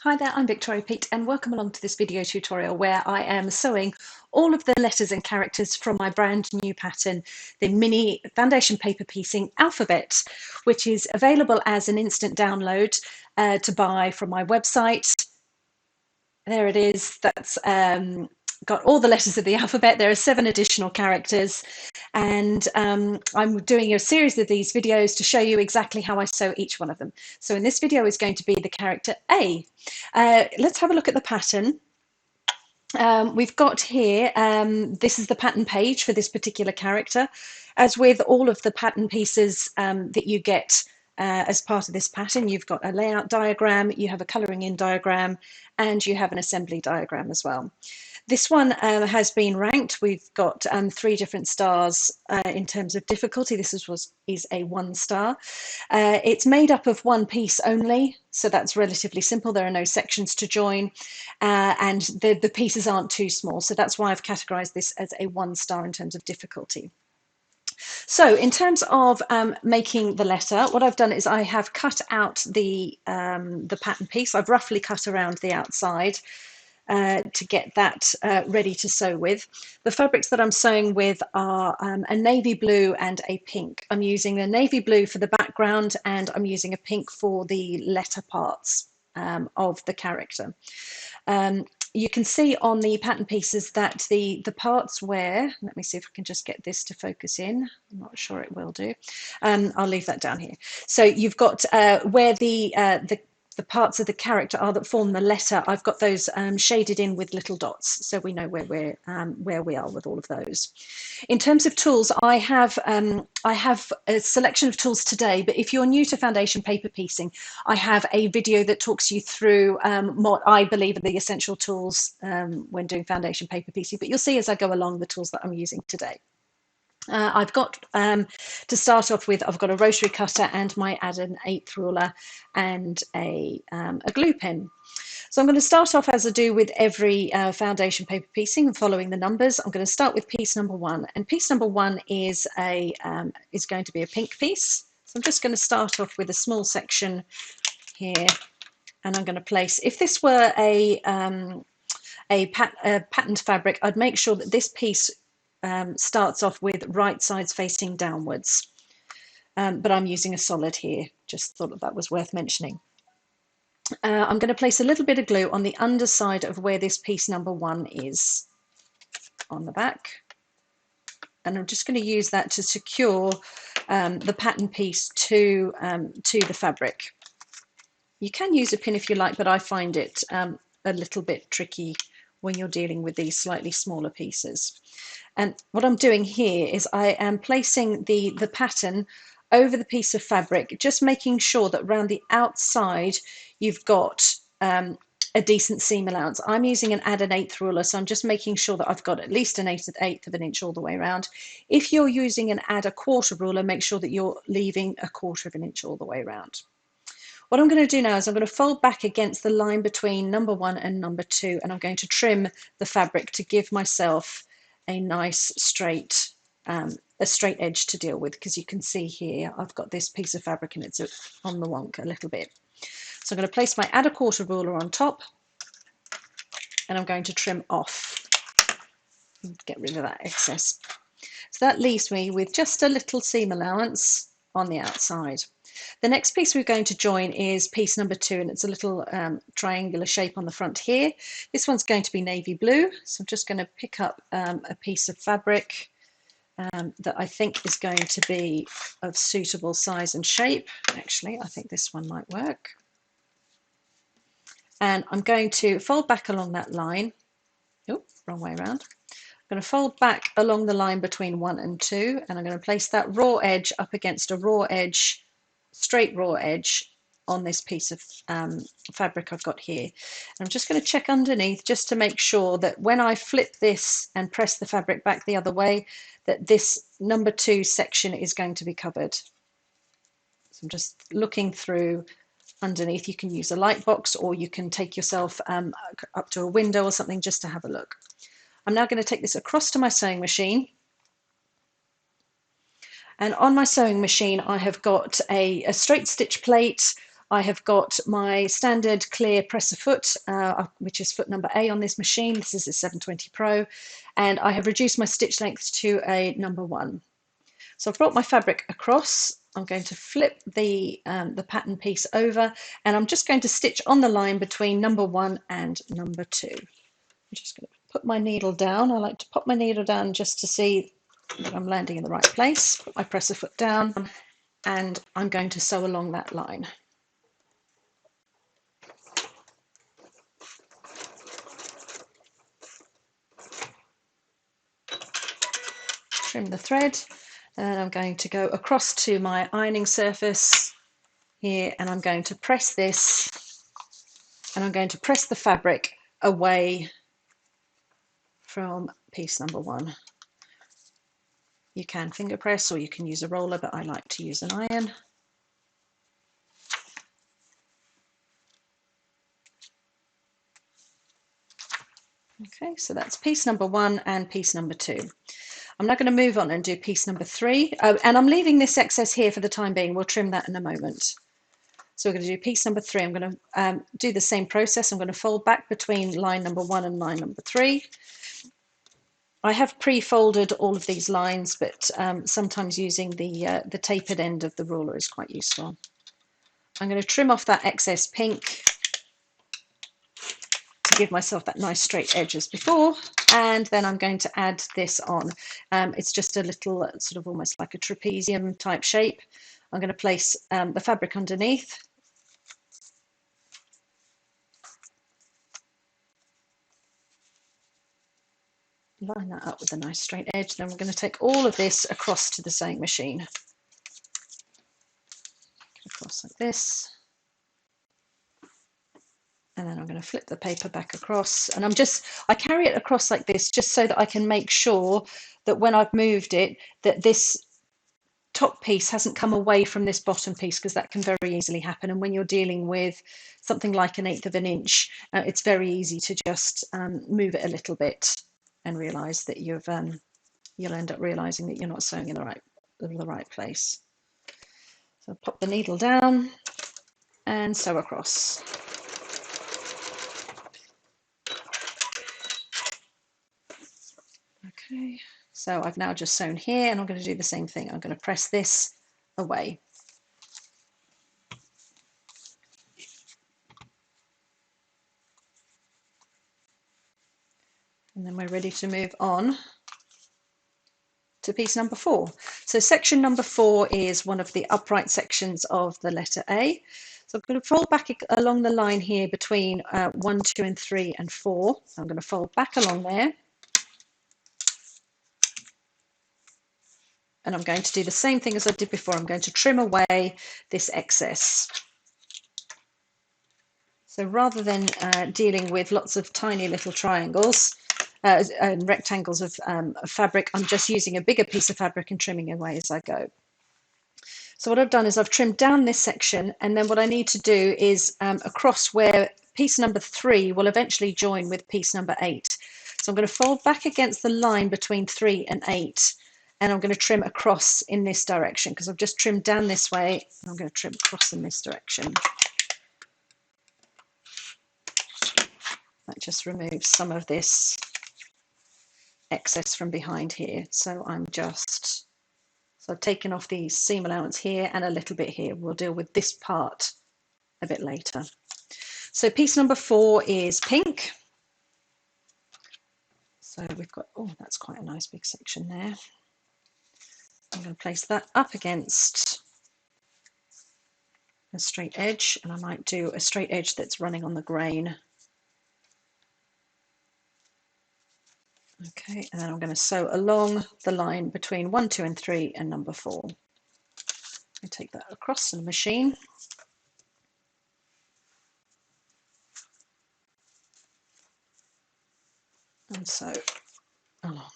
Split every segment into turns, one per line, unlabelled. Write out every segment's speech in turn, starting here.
Hi there, I'm Victoria Peat and welcome along to this video tutorial where I am sewing all of the letters and characters from my brand new pattern, the Mini Foundation Paper Piecing Alphabet, which is available as an instant download to buy from my website. There it is. That's got all the letters of the alphabet. There are 7 additional characters, and I'm doing a series of these videos to show you exactly how I sew each one of them. So in this video is going to be the character A. Let's have a look at the pattern. We've got here, this is the pattern page for this particular character. As with all of the pattern pieces that you get as part of this pattern, you've got a layout diagram, you have a colouring in diagram, and you have an assembly diagram as well. This one has been ranked. We've got 3 different stars in terms of difficulty. This is a 1 star. It's made up of one piece only, so that's relatively simple. There are no sections to join, and the pieces aren't too small, so that's why I've categorized this as a 1 star in terms of difficulty. So in terms of making the letter, what I've done is I have cut out the pattern piece. I've roughly cut around the outside to get that ready to sew with. The fabrics that I'm sewing with are a navy blue and a pink. I'm using a navy blue for the background and I'm using a pink for the letter parts of the character. You can see on the pattern pieces that the parts where, let me see if I can just get this to focus in. I'm not sure it will do. I'll leave that down here. So you've got where the parts of the character are that form the letter. I've got those shaded in with little dots, so we know where we are with all of those. In terms of tools, I have a selection of tools today, but if you're new to foundation paper piecing, I have a video that talks you through what I believe are the essential tools when doing foundation paper piecing, but you'll see as I go along the tools that I'm using today. I've got, to start off with, I've got a rotary cutter and my add an 1/8 ruler and a glue pen. So I'm going to start off as I do with every foundation paper piecing and following the numbers. I'm going to start with piece number 1, and piece number 1 is going to be a pink piece. So I'm just going to start off with a small section here, and I'm going to place, if this were a patterned fabric, I'd make sure that this piece starts off with right sides facing downwards, but I'm using a solid here, just thought that was worth mentioning. I'm going to place a little bit of glue on the underside of where this piece number 1 is on the back, and I'm just going to use that to secure the pattern piece to the fabric. You can use a pin if you like, but I find it a little bit tricky when you're dealing with these slightly smaller pieces. And what I'm doing here is I am placing the pattern over the piece of fabric, just making sure that around the outside you've got a decent seam allowance. I'm using an add an 1/8 ruler, so I'm just making sure that I've got at least an 1/8 of an inch all the way around. If you're using an add a 1/4 ruler, make sure that you're leaving a 1/4 of an inch all the way around. What I'm going to do now is I'm going to fold back against the line between number 1 and number 2, and I'm going to trim the fabric to give myself a nice straight edge to deal with, because you can see here I've got this piece of fabric and it's on the wonk a little bit. So I'm going to place my add a 1/4 ruler on top, and I'm going to trim off and get rid of that excess. So that leaves me with just a little seam allowance on the outside. The next piece we're going to join is piece number 2, and it's a little triangular shape on the front here. This one's going to be navy blue, so I'm just going to pick up a piece of fabric that I think is going to be of suitable size and shape. Actually, I think this one might work. And I'm going to fold back along that line. Oh, wrong way around. I'm going to fold back along the line between 1 and 2, and I'm going to place that raw edge up against a raw edge, straight raw edge on this piece of fabric I've got here. And I'm just going to check underneath just to make sure that when I flip this and press the fabric back the other way, that this number 2 section is going to be covered. So I'm just looking through underneath. You can use a light box, or you can take yourself up to a window or something just to have a look. I'm now going to take this across to my sewing machine. And on my sewing machine, I have got a straight stitch plate. I have got my standard clear presser foot, which is foot number A on this machine. This is a 720 Pro, and I have reduced my stitch length to a number 1. So I've brought my fabric across. I'm going to flip the pattern piece over, and I'm just going to stitch on the line between number 1 and number 2. I'm just going to put my needle down. I like to pop my needle down just to see that I'm landing in the right place. Put my presser foot down, and I'm going to sew along that line. Trim the thread, and I'm going to go across to my ironing surface here, and I'm going to press this, and I'm going to press the fabric away from piece number 1. You can finger press or you can use a roller, but I like to use an iron. Okay, so that's piece number 1 and piece number 2. I'm now going to move on and do piece number 3, and I'm leaving this excess here for the time being. We'll trim that in a moment. So we're going to do piece number 3. I'm going to do the same process. I'm going to fold back between line number 1 and line number 3. I have pre-folded all of these lines, but sometimes using the tapered end of the ruler is quite useful. I'm going to trim off that excess pink to give myself that nice straight edge as before, and then I'm going to add this on. It's just a little sort of almost like a trapezium type shape. I'm going to place the fabric underneath. Line that up with a nice straight edge. Then we're going to take all of this across to the sewing machine. Across like this. And then I'm going to flip the paper back across, and I carry it across like this just so that I can make sure that when I've moved it, that this top piece hasn't come away from this bottom piece, because that can very easily happen. And when you're dealing with something like 1/8 of an inch, it's very easy to just move it a little bit and realize that you'll end up realizing that you're not sewing in the right place. So pop the needle down and sew across. Okay, so I've now just sewn here, and I'm going to do the same thing. I'm going to press this away. And then we're ready to move on to piece number 4. So section number 4 is one of the upright sections of the letter A. So I'm going to fold back along the line here between 1, 2, and 3, and 4. I'm going to fold back along there. And I'm going to do the same thing as I did before. I'm going to trim away this excess. So rather than dealing with lots of tiny little triangles and rectangles of fabric, I'm just using a bigger piece of fabric and trimming away as I go. So what I've done is I've trimmed down this section, and then what I need to do is across where piece number 3 will eventually join with piece number 8. So I'm going to fold back against the line between 3 and 8, and I'm going to trim across in this direction, because I've just trimmed down this way, and I'm going to trim across in this direction. That just removes some of this excess from behind here. So I've taken off the seam allowance here and a little bit here. We'll deal with this part a bit later. So piece number 4 is pink. So we've got, oh, that's quite a nice big section there. I'm going to place that up against a straight edge, and I might do a straight edge that's running on the grain. Okay, and then I'm going to sew along the line between 1, 2, and 3 and number 4. I take that across to the machine. And sew along.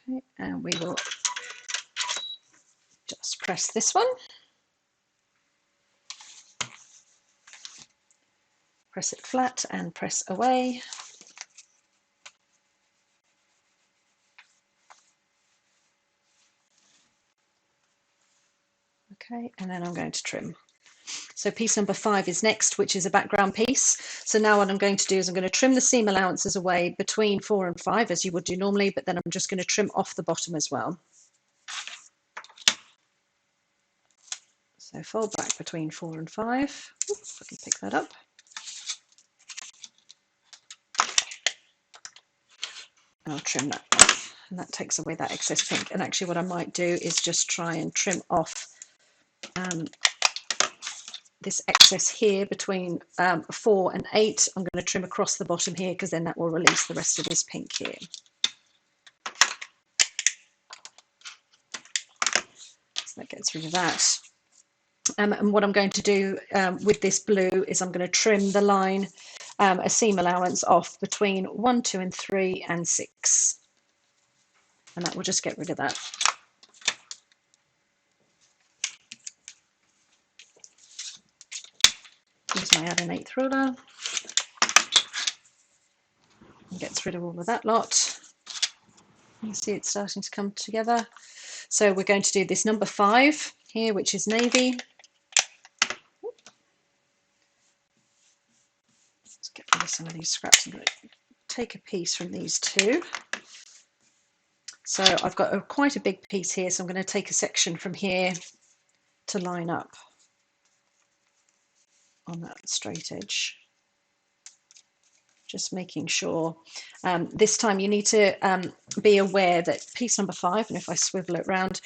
Okay, and we will just press this one. Press it flat and press away. Okay, and then I'm going to trim. So piece number 5 is next, which is a background piece. So now what I'm going to do is I'm going to trim the seam allowances away between 4 and 5 as you would do normally, but then I'm just going to trim off the bottom as well. So fold back between 4 and 5. Oops, if I can pick that up. And I'll trim that off, and that takes away that excess pink. And actually what I might do is just try and trim off this excess here between 4 and 8. I'm going to trim across the bottom here because then that will release the rest of this pink here. So that gets rid of that. And what I'm going to do with this blue is I'm going to trim the line, a seam allowance off between 1, 2 and 3 and 6. And that will just get rid of that. Use my add an 1/8 ruler. And gets rid of all of that lot. You see it's starting to come together. So we're going to do this number 5 here, which is navy. Let's get rid of some of these scraps. I'm going to take a piece from these two. So I've got quite a big piece here, so I'm going to take a section from here to line up on that straight edge. Just making sure. This time you need to be aware that piece number 5, and if I swivel it round,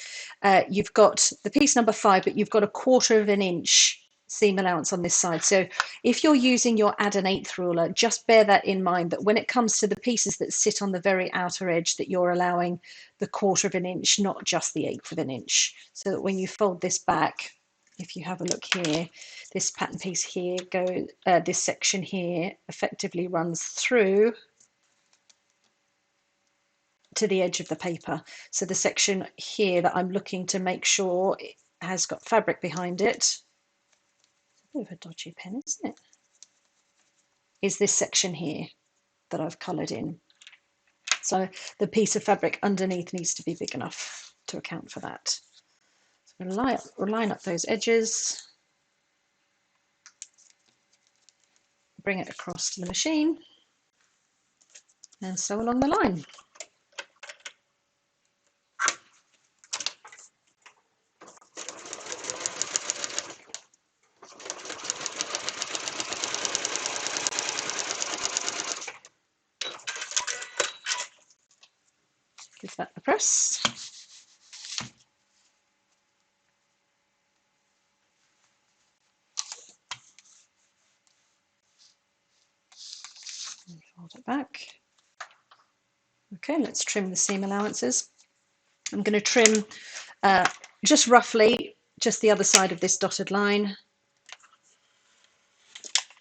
you've got the piece number 5, but you've got a 1/4 of an inch seam allowance on this side. So if you're using your add an 1/8 ruler, just bear that in mind, that when it comes to the pieces that sit on the very outer edge, that you're allowing the 1/4 of an inch, not just the 1/8 of an inch. So that when you fold this back, if you have a look here, this pattern piece here goes, this section here effectively runs through to the edge of the paper. So the section here that I'm looking to make sure it has got fabric behind it, a bit of a dodgy pen, isn't it, is this section here that I've coloured in. So the piece of fabric underneath needs to be big enough to account for that. So I'm going to line up those edges. Bring it across to the machine and sew along the line. Give that a press. And fold it back. Okay, let's trim the seam allowances. I'm going to trim just roughly just the other side of this dotted line,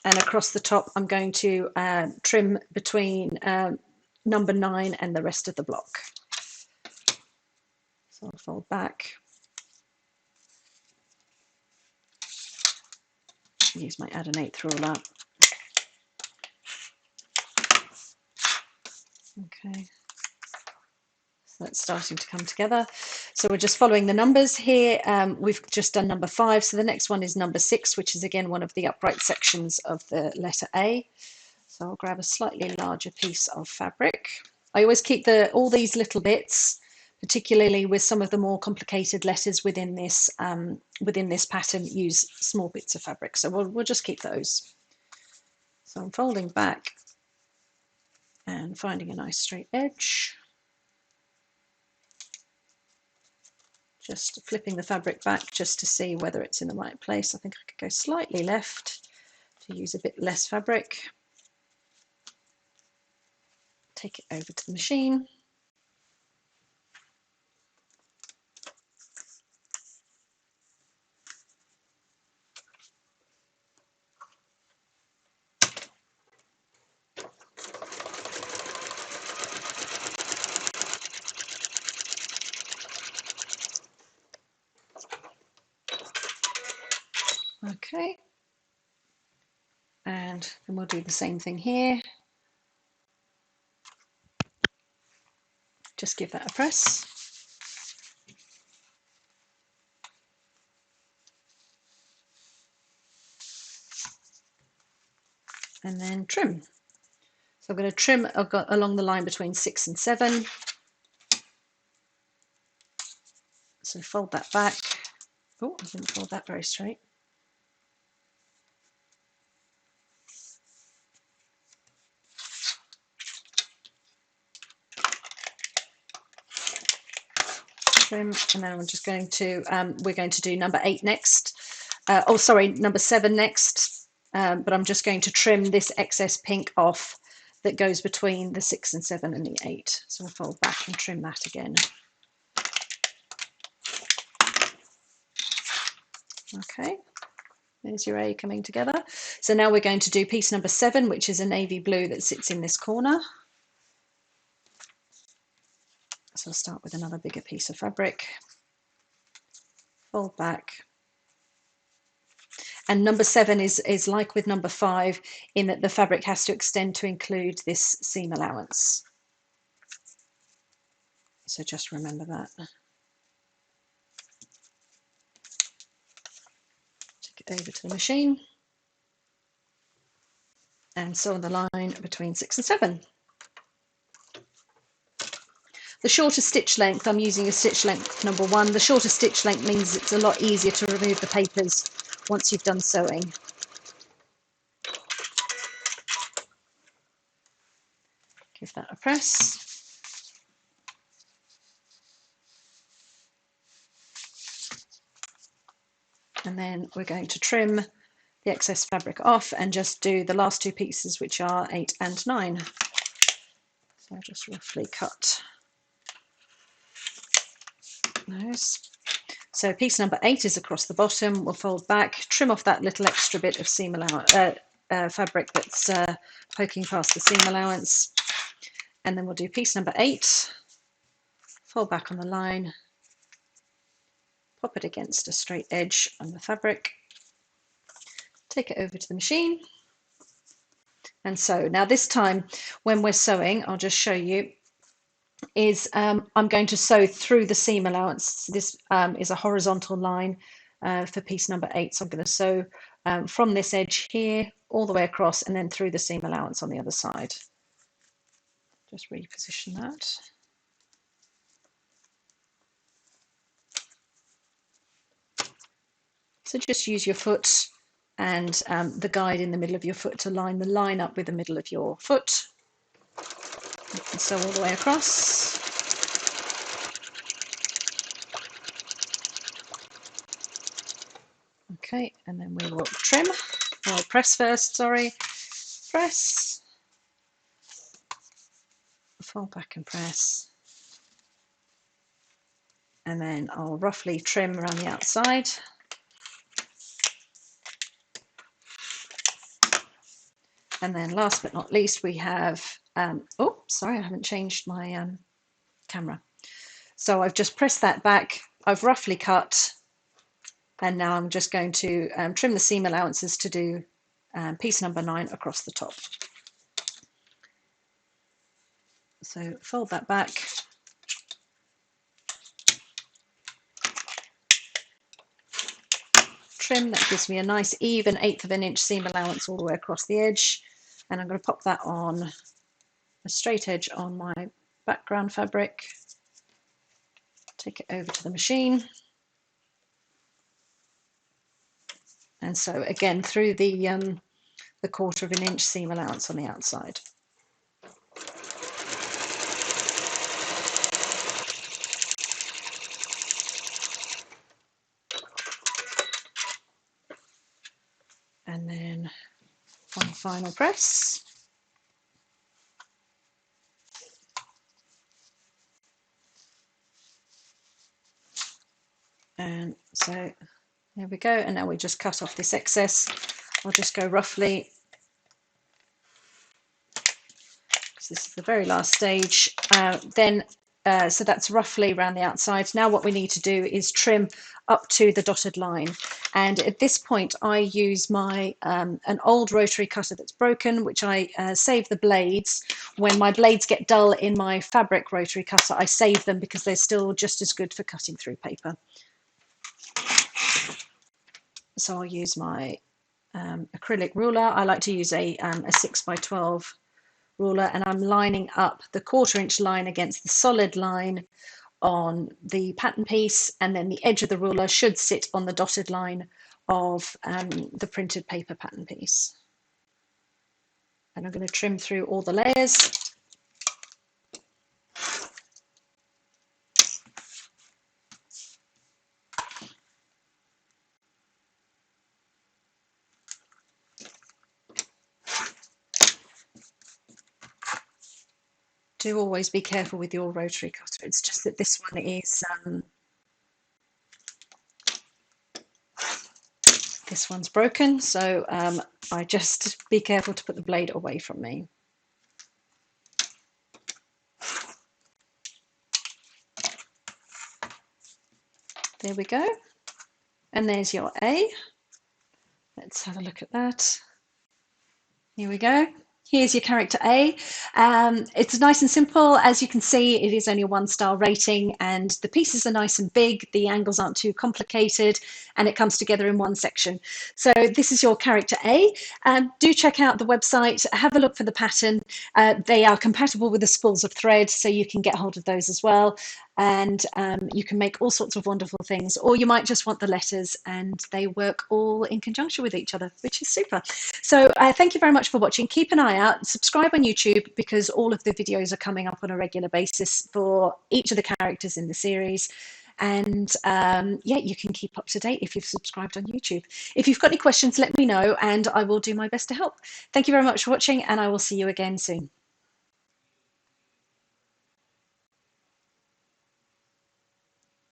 and across the top I'm going to trim between number 9 and the rest of the block. So I'll fold back, use my add an 1/8 ruler. Okay, so that's starting to come together. So we're just following the numbers here. We've just done number 5, so the next one is number 6, which is again one of the upright sections of the letter A. So I'll grab a slightly larger piece of fabric. I always keep all these little bits, particularly with some of the more complicated letters within this pattern, use small bits of fabric. So we'll just keep those. So I'm folding back and finding a nice straight edge. Just flipping the fabric back just to see whether it's in the right place. I think I could go slightly left to use a bit less fabric. Take it over to the machine. Okay, and the And we'll do the same thing here. Just give that a press. And then trim. So I'm going to trim along the line between 6 and 7. So fold that back. Oh, I didn't fold that very straight. Trim, and then I'm just going to, we're going to do number 8 next. Oh, sorry, number 7 next. But I'm just going to trim this excess pink off that goes between the 6 and 7 and the 8. So I'll fold back and trim that again. Okay, there's your A coming together. So now we're going to do piece number 7, which is a navy blue that sits in this corner. So I'll start with another bigger piece of fabric, fold back. And number 7 is like with number 5 in that the fabric has to extend to include this seam allowance. So just remember that. Take it over to the machine and sew on the line between 6 and 7. The shorter stitch length, I'm using a stitch length number 1. The shorter stitch length means it's a lot easier to remove the papers once you've done sewing. Give that a press. And then we're going to trim the excess fabric off and just do the last 2 pieces, which are 8 and 9. So I'll just roughly cut those. So piece number 8 is across the bottom. We'll fold back, trim off that little extra bit of seam allowance, fabric that's poking past the seam allowance. And then we'll do piece number 8, fold back on the line, pop it against a straight edge on the fabric, take it over to the machine, and sew. Now this time when we're sewing, I'll just show you, is I'm going to sew through the seam allowance. This is a horizontal line for piece number 8, so I'm going to sew from this edge here all the way across and then through the seam allowance on the other side. Just reposition that. So just use your foot and the guide in the middle of your foot to line the line up with the middle of your foot. You can sew all the way across. Okay, and then we will trim, or press first, sorry. Press, fold back and press. And then I'll roughly trim around the outside. And then last but not least, we have, oh, sorry, I haven't changed my camera. So I've just pressed that back, I've roughly cut, and now I'm just going to trim the seam allowances to do piece number 9 across the top. So fold that back. Trim, that gives me a nice even 1/8 of an inch seam allowance all the way across the edge. And I'm going to pop that on a straight edge on my background fabric. Take it over to the machine. And so again through the 1/4 of an inch seam allowance on the outside. And then one final press. And so there we go. And now we just cut off this excess. I'll just go roughly, because this is the very last stage. Then So that's roughly around the outside. Now what we need to do is trim up to the dotted line. And at this point, I use my an old rotary cutter that's broken, which I save the blades. When my blades get dull in my fabric rotary cutter, I save them because they're still just as good for cutting through paper. So I'll use my acrylic ruler. I like to use a 6x12 ruler, and I'm lining up the 1/4 inch line against the solid line on the pattern piece, and then the edge of the ruler should sit on the dotted line of the printed paper pattern piece. And I'm going to trim through all the layers. Do always be careful with your rotary cutter. It's just that this one is this one's broken, so I just be careful to put the blade away from me. There we go. And there's your A. Let's have a look at that. Here we go. Here's your character A. It's nice and simple. As you can see, it is only a 1-star rating, and the pieces are nice and big. The angles aren't too complicated, and it comes together in one section. So this is your character A. Do check out the website. Have a look for the pattern. They are compatible with the spools of thread, so you can get hold of those as well. And you can make all sorts of wonderful things, or you might just want the letters, and they work all in conjunction with each other, which is super. So thank you very much for watching. Keep an eye out, subscribe on YouTube, because all of the videos are coming up on a regular basis for each of the characters in the series. And yeah, you can keep up to date if you've subscribed on YouTube. If you've got any questions, let me know, and I will do my best to help. Thank you very much for watching, and I will see you again soon.